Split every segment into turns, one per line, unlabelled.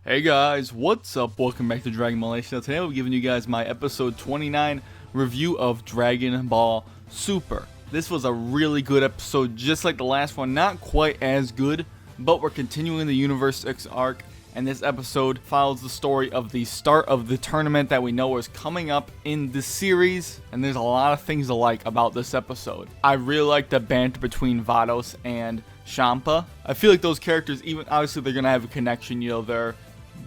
Hey guys, what's up? Welcome back to Dragon Ball Nation. Today I'll be giving you guys my episode 29 review of Dragon Ball Super. This was a really good episode, just like the last one. Not quite as good, but we're continuing the Universe 6 arc, and this episode follows the story of the start of the tournament that we know is coming up in the series, and there's a lot of things to like about this episode. I really like the banter between Vados and Champa. I feel like those characters, even obviously they're gonna have a connection, you know, they're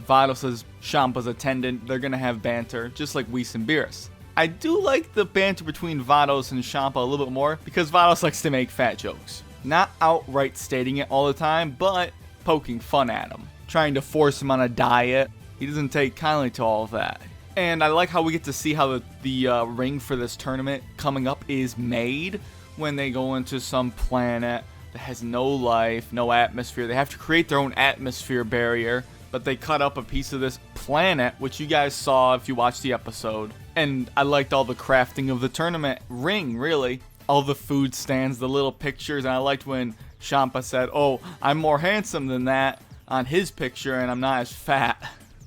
Vados is Champa's attendant, they're gonna have banter, just like Whis and Beerus. I do like the banter between Vados and Champa a little bit more, because Vados likes to make fat jokes. Not outright stating it all the time, but poking fun at him. Trying to force him on a diet. He doesn't take kindly to all of that. And I like how we get to see how the ring for this tournament coming up is made when they go into some planet that has no life, no atmosphere. They have to create their own atmosphere barrier. But they cut up a piece of this planet, which you guys saw if you watched the episode. And I liked all the crafting of the tournament ring, really. All the food stands, the little pictures, and I liked when Champa said, "Oh, I'm more handsome than that" on his picture, and I'm not as fat.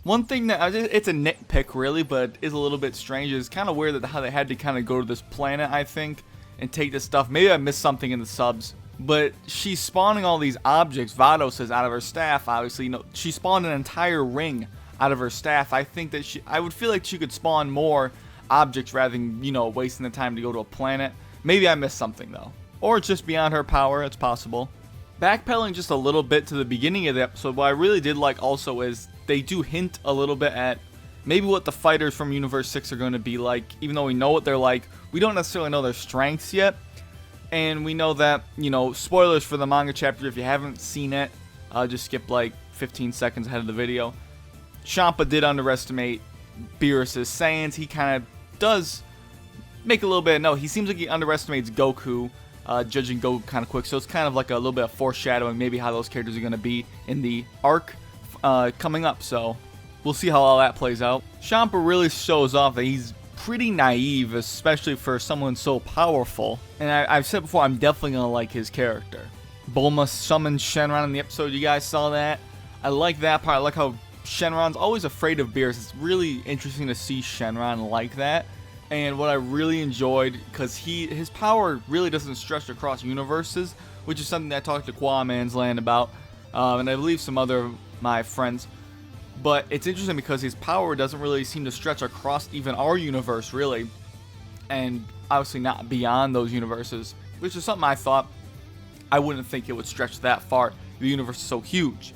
One thing that, it's a nitpick really, but is a little bit strange, is kind of weird that how they had to kind of go to this planet, I think, and take this stuff. Maybe I missed something in the subs. But she's spawning all these objects, Vados says, out of her staff. Obviously, you know, she spawned an entire ring out of her staff. I think that I would feel like she could spawn more objects rather than, you know, wasting the time to go to a planet. Maybe I missed something, though. Or it's just beyond her power, it's possible. Backpedaling just a little bit to the beginning of the episode, what I really did like also is they do hint a little bit at maybe what the fighters from Universe 6 are going to be like. Even though we know what they're like, we don't necessarily know their strengths yet. And we know that, you know, spoilers for the manga chapter, if you haven't seen it, just skip like 15 seconds ahead of the video. Champa did underestimate Beerus' Saiyans. He kind of does make a little bit of note. He seems like he underestimates Goku, judging Goku kind of quick. So it's kind of like a little bit of foreshadowing maybe how those characters are going to be in the arc coming up. So we'll see how all that plays out. Champa really shows off that he's pretty naive, especially for someone so powerful. And I've said before, I'm definitely going to like his character. Bulma summoned Shenron in the episode. You guys saw that? I like that part. I like how Shenron's always afraid of Beerus. It's really interesting to see Shenron like that. And what I really enjoyed, because his power really doesn't stretch across universes, which is something that I talked to Quaman's Land about, and I believe some other of my friends. But it's interesting because his power doesn't really seem to stretch across even our universe, really. And obviously not beyond those universes, which is something I thought I wouldn't think it would stretch that far. The universe is so huge.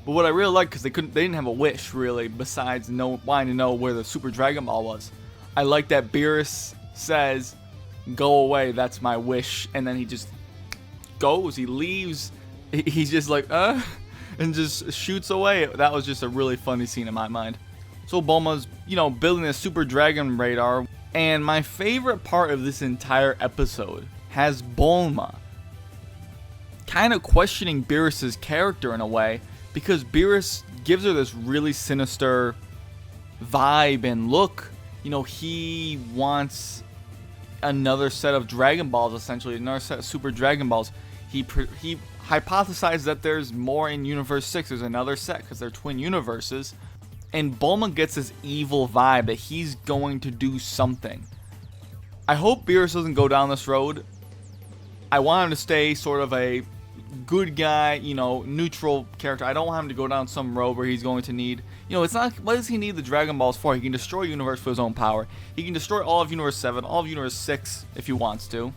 But what I really like, because they didn't have a wish, really, besides wanting to know where the Super Dragon Ball was. I like that Beerus says, "Go away, that's my wish." And then he just goes, he leaves. He's just like, and just shoots away. That was just a really funny scene in my mind. So Bulma's, you know, building a Super Dragon radar. And my favorite part of this entire episode has Bulma kind of questioning Beerus' character in a way, because Beerus gives her this really sinister vibe and look. You know, he wants another set of Dragon Balls, essentially, another set of Super Dragon Balls. He hypothesized that there's more in Universe 6. There's another set because they're twin universes. And Bulma gets this evil vibe that he's going to do something. I hope Beerus doesn't go down this road. I want him to stay sort of a good guy, you know, neutral character. I don't want him to go down some road where he's going to need, you know, it's not, what does he need the Dragon Balls for? He can destroy Universe for his own power. He can destroy all of Universe 7, all of Universe 6 if he wants to.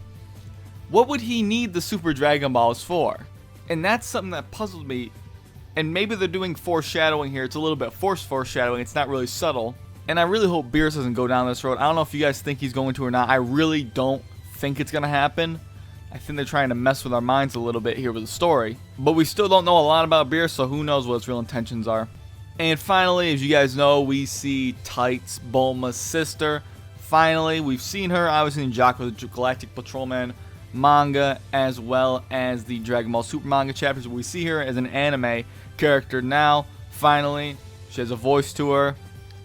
What would he need the Super Dragon Balls for? And that's something that puzzled me. And maybe they're doing foreshadowing here. It's a little bit forced foreshadowing. It's not really subtle. And I really hope Beerus doesn't go down this road. I don't know if you guys think he's going to or not. I really don't think it's going to happen. I think they're trying to mess with our minds a little bit here with the story. But we still don't know a lot about Beerus, so who knows what his real intentions are. And finally, as you guys know, we see Tights, Bulma's sister. Finally, we've seen her, obviously, in Jaco the Galactic Patrolman manga, as well as the Dragon Ball Super manga chapters. We see her as an anime character now. Finally, she has a voice to her.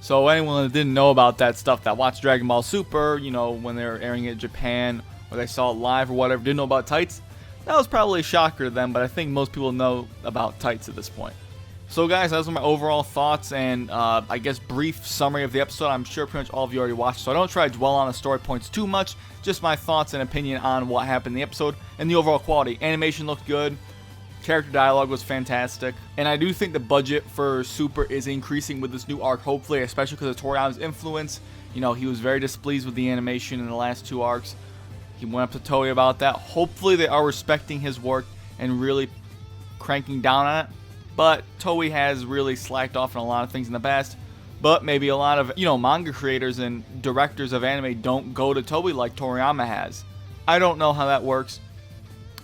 So anyone that didn't know about that stuff, that watched Dragon Ball Super, you know, when they were airing it in Japan, or they saw it live or whatever, didn't know about Tights, that was probably a shocker to them, but I think most people know about Tights at this point. So guys, those are my overall thoughts and I guess brief summary of the episode. I'm sure pretty much all of you already watched, so I don't try to dwell on the story points too much. Just my thoughts and opinion on what happened in the episode and the overall quality. Animation looked good. Character dialogue was fantastic. And I do think the budget for Super is increasing with this new arc, hopefully, especially because of Toriyama's influence. You know, he was very displeased with the animation in the last 2 arcs. He went up to Toei about that. Hopefully they are respecting his work and really cranking down on it. But Toei has really slacked off on a lot of things in the past. But maybe a lot of, manga creators and directors of anime don't go to Toei like Toriyama has. I don't know how that works.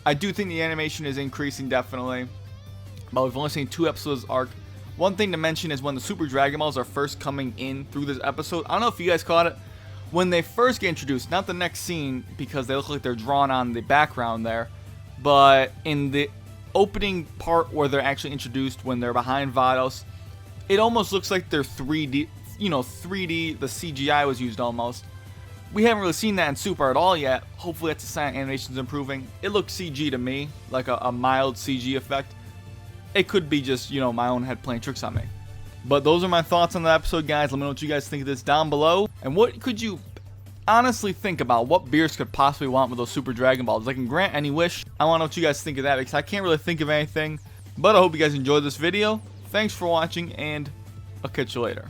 I do think the animation is increasing, definitely. But we've only seen 2 episodes of this arc. One thing to mention is when the Super Dragon Balls are first coming in through this episode. I don't know if you guys caught it. When they first get introduced, not the next scene, because they look like they're drawn on the background there. But in the opening part where they're actually introduced when they're behind Vados, it almost looks like they're 3D, 3D, the CGI was used almost. We haven't really seen that in Super at all yet. Hopefully that's a sign animation's improving. It looks CG to me, like a mild CG effect. It could be just, my own head playing tricks on me. But those are my thoughts on the episode, guys. Let me know what you guys think of this down below. And what could you honestly think about what Beerus could possibly want with those Super Dragon Balls? I can grant any wish. I want to know what you guys think of that, because I can't really think of anything. But I hope you guys enjoyed this video. Thanks for watching, and I'll catch you later.